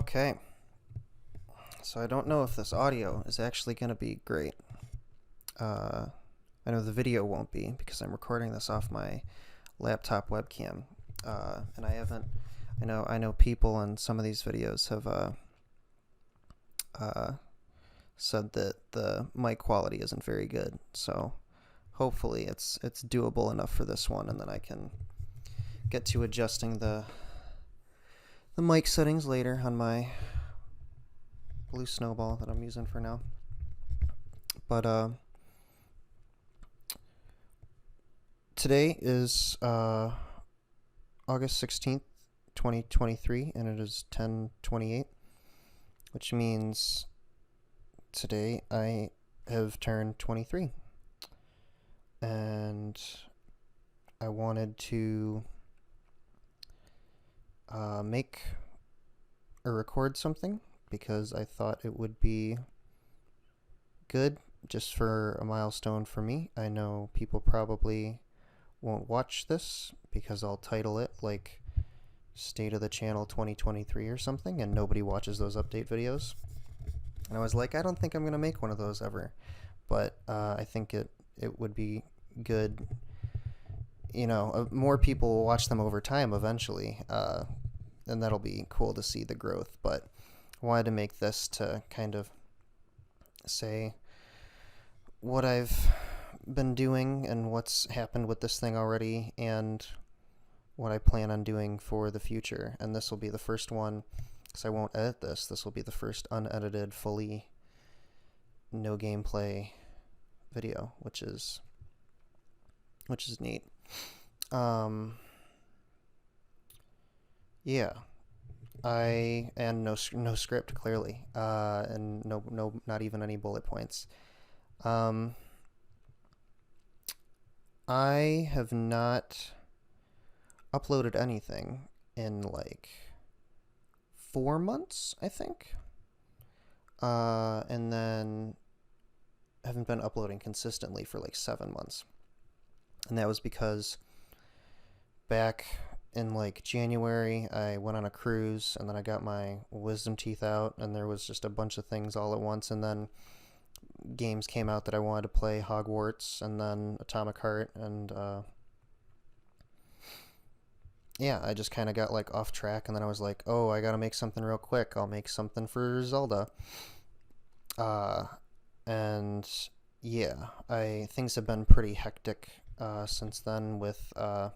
Okay, so I don't know if this audio is actually going to be great. Uh, I know the video won't be because I'm recording this off my laptop webcam, and I haven't. I know people in some of these videos have uh, said that the mic quality isn't very good. So hopefully it's doable enough for this one, and then I can get to adjusting the mic settings later on my Blue Snowball that I'm using for now. But today is August 16th, 2023, and it is 10:28, which means today I have turned 23. And I wanted to make or record something because I thought it would be good just for a milestone for me. I know people probably won't watch this because I'll title it like State of the Channel 2023 or something, and nobody watches those update videos. And I was like, I don't think I'm going to make one of those ever. But I think it would be good. More people will watch them over time eventually, and that'll be cool to see the growth. But I wanted to make this to kind of say what I've been doing and what's happened with this thing already and what I plan on doing for the future. And this will be the first one, because I won't edit this. This will be the first unedited, fully no gameplay video, which is neat. Yeah, and no script clearly, and no not even any bullet points. Um, I have not uploaded anything in like 4 months, I think. And then haven't been uploading consistently for like 7 months. And that was because back in like January, I went on a cruise and then I got my wisdom teeth out, and there was just a bunch of things all at once. And then games came out that I wanted to play, Hogwarts and then Atomic Heart, and yeah, I just kind of got like off track, and then I was like, oh, I gotta make something real quick. I'll make something for Zelda. Uh, and yeah, I things have been pretty hectic since then with uh,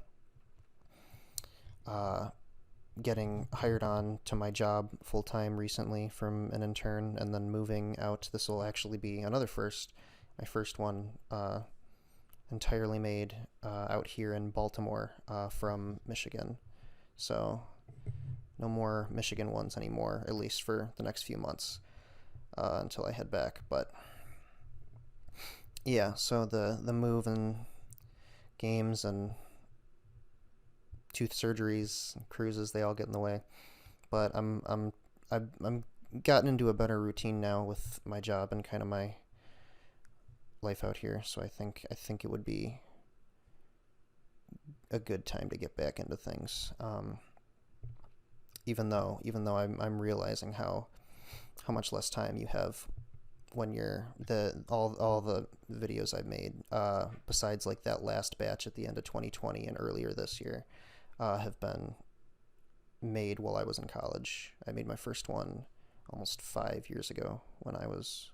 getting hired on to my job full time recently from an intern, and then moving out. This will actually be another first, my first one entirely made out here in Baltimore from Michigan. So no more Michigan ones anymore, at least for the next few months until I head back. But yeah, so the move and games and tooth surgeries, cruises, they all get in the way. But I'm gotten into a better routine now with my job and kind of my life out here. So I think it would be a good time to get back into things. Even though I'm realizing how much less time you have when you're all the videos I've made, besides like that last batch at the end of 2020 and earlier this year, have been made while I was in college. I made my first one almost 5 years ago when I was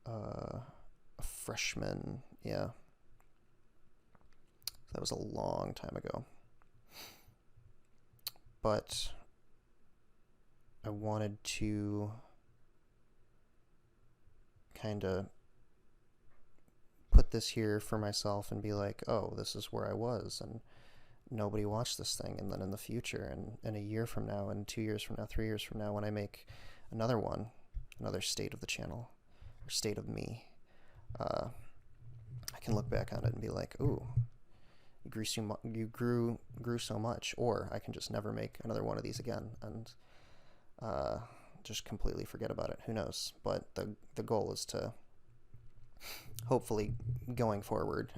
a freshman. Yeah, that was a long time ago. But I wanted to kind of put this here for myself and be like, oh, this is where I was, and nobody watched this thing. And then in the future, and in a year from now, and 2 years from now, 3 years from now, when I make another one, another State of the Channel, or State of Me, I can look back on it and be like, ooh, you grew so much. Or I can just never make another one of these again, and uh, just completely forget about it. Who knows? But the goal is to hopefully, going forward,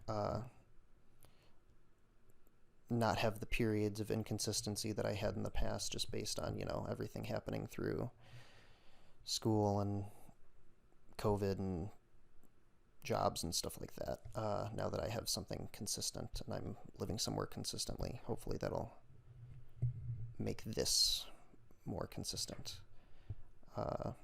not have the periods of inconsistency that I had in the past, just based on, everything happening through school and COVID and jobs and stuff like that. Now that I have something consistent and I'm living somewhere consistently, hopefully that'll make this more consistent. But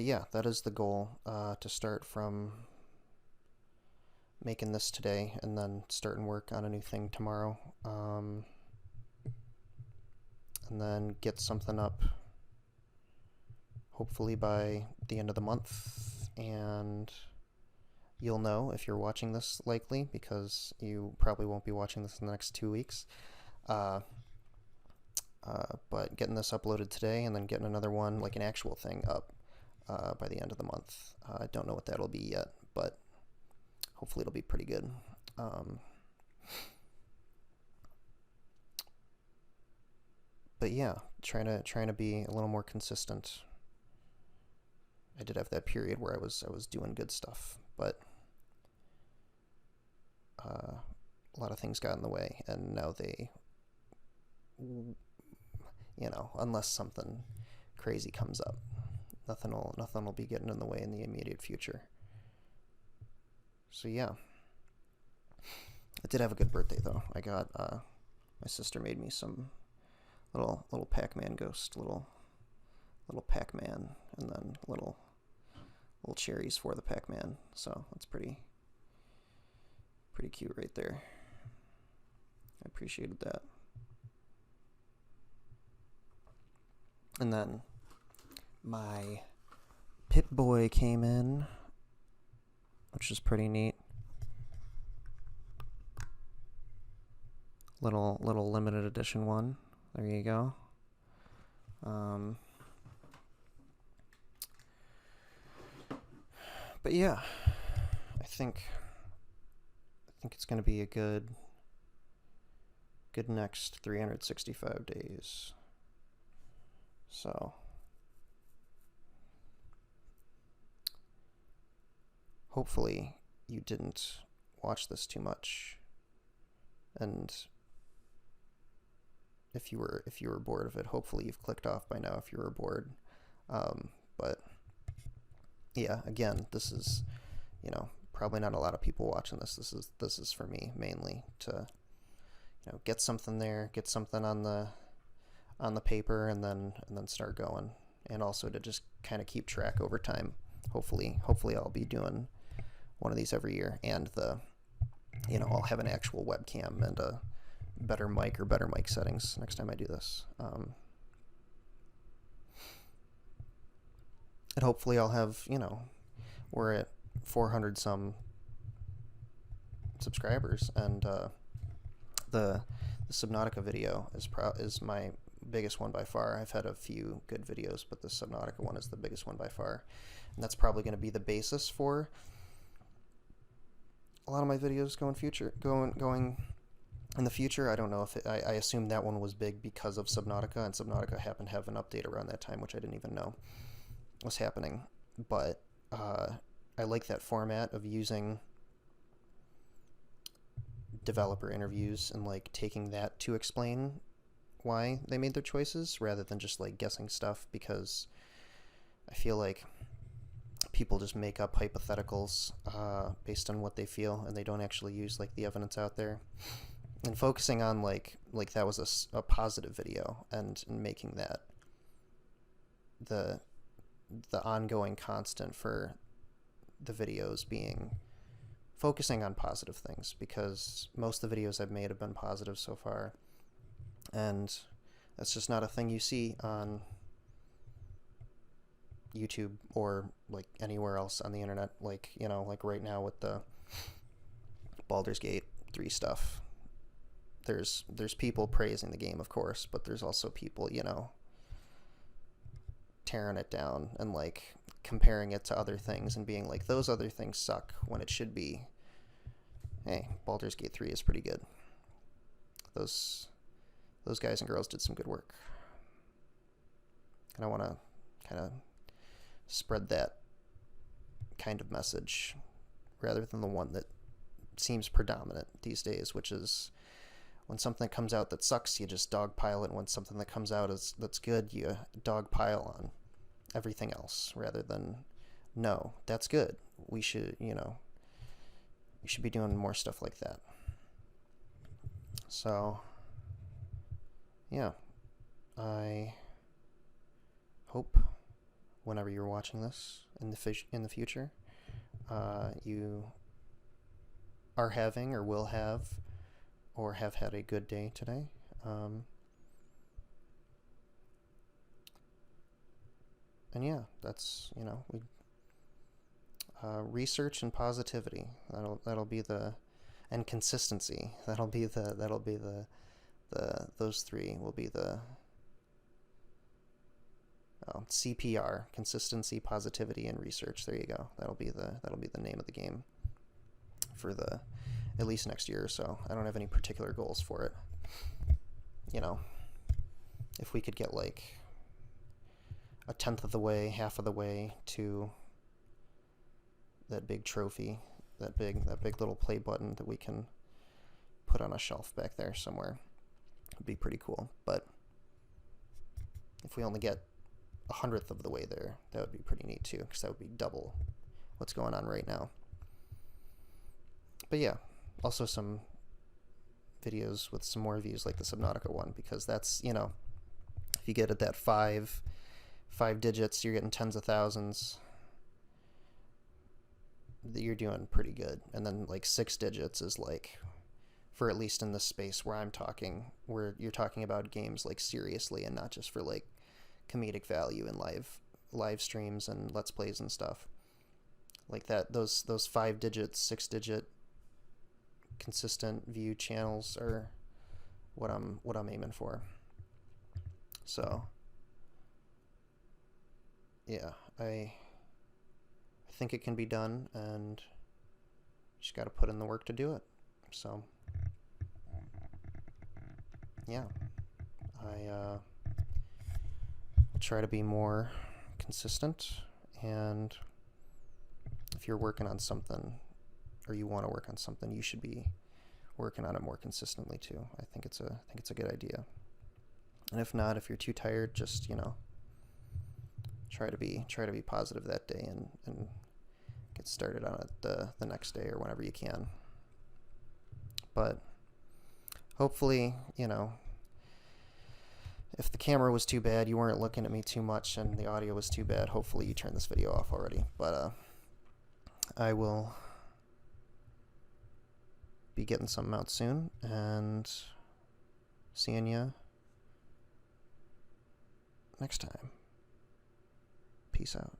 yeah, that is the goal, to start from making this today and then starting work on a new thing tomorrow. And then get something up hopefully by the end of the month, and you'll know if you're watching this, likely, because you probably won't be watching this in the next 2 weeks. But getting this uploaded today and then getting another one, like an actual thing, up by the end of the month. I don't know what that'll be yet, but hopefully it'll be pretty good. But yeah, trying to be a little more consistent. I did have that period where I was doing good stuff, but a lot of things got in the way, and now they, unless something crazy comes up, nothing will be getting in the way in the immediate future. So yeah, I did have a good birthday though. I got my sister made me some little Pac-Man ghost, little Pac-Man, and then little cherries for the Pac-Man. So that's pretty cute right there. I appreciated that. And then my Pip-Boy came in, which is pretty neat. Little limited edition one. There you go. But yeah, I think it's going to be a good next 365 days. So hopefully you didn't watch this too much, and if you were bored of it, hopefully you've clicked off by now if you were bored. But yeah, again, this is, probably not a lot of people watching this. This is for me mainly to, get something there, get something on the paper, and then start going, and also to just kind of keep track over time. Hopefully I'll be doing one of these every year, and I'll have an actual webcam and a better mic settings next time I do this. And hopefully I'll have, we're at 400 some subscribers, and the Subnautica video is my biggest one by far. I've had a few good videos, but the Subnautica one is the biggest one by far, and that's probably going to be the basis for a lot of my videos going in the future. I don't know if I assume that one was big because of Subnautica, and Subnautica happened to have an update around that time, which I didn't even know was happening. But I like that format of using developer interviews and taking that to explain why they made their choices, rather than just guessing stuff, because I feel like people just make up hypotheticals based on what they feel, and they don't actually use the evidence out there. And focusing on like that was a positive video, and making that the ongoing constant for the videos being focusing on positive things, because most of the videos I've made have been positive so far, and that's just not a thing you see on YouTube or anywhere else on the internet. Right now with the Baldur's Gate 3 stuff, there's people praising the game, of course, but there's also people tearing it down and comparing it to other things and being those other things suck, when it should be, hey, Baldur's Gate 3 is pretty good. Those guys and girls did some good work, and I want to kind of spread that kind of message, rather than the one that seems predominant these days, which is when something comes out that sucks, you just dogpile it. And when something that comes out that's good, you dogpile on everything else rather than, no, that's good. We should, you should be doing more stuff like that. So, yeah, I hope whenever you're watching this in the future, you are having or will have or have had a good day today. And yeah, that's, we research and positivity. That'll be the, and consistency. Those three will be the CPR: consistency, positivity, and research. There you go. That'll be the name of the game for at least next year or so. I don't have any particular goals for it. If we could get like a tenth of the way, half of the way to that big trophy, that big little play button that we can put on a shelf back there somewhere, would be pretty cool. But if we only get 100th of the way there, that would be pretty neat too, because that would be double what's going on right now. But yeah, also some videos with some more views like the Subnautica one, because that's, if you get at that five digits, you're getting tens of thousands, you're doing pretty good. And then like 6 digits is like, for at least in this space where I'm talking, where you're talking about games like seriously and not just for like comedic value in live streams and let's plays and stuff like that. Those 5 digit, 6 digit consistent view channels are what I'm aiming for. So yeah, I think it can be done, and just got to put in the work to do it. So yeah, I try to be more consistent, and if you're working on something or you want to work on something, you should be working on it more consistently too. I think it's a good idea. And if not, if you're too tired, just try to be positive that day and get started on it the next day or whenever you can. But hopefully, if the camera was too bad, you weren't looking at me too much, and the audio was too bad, hopefully you turned this video off already. But I will be getting something out soon, and seeing you next time. Peace out.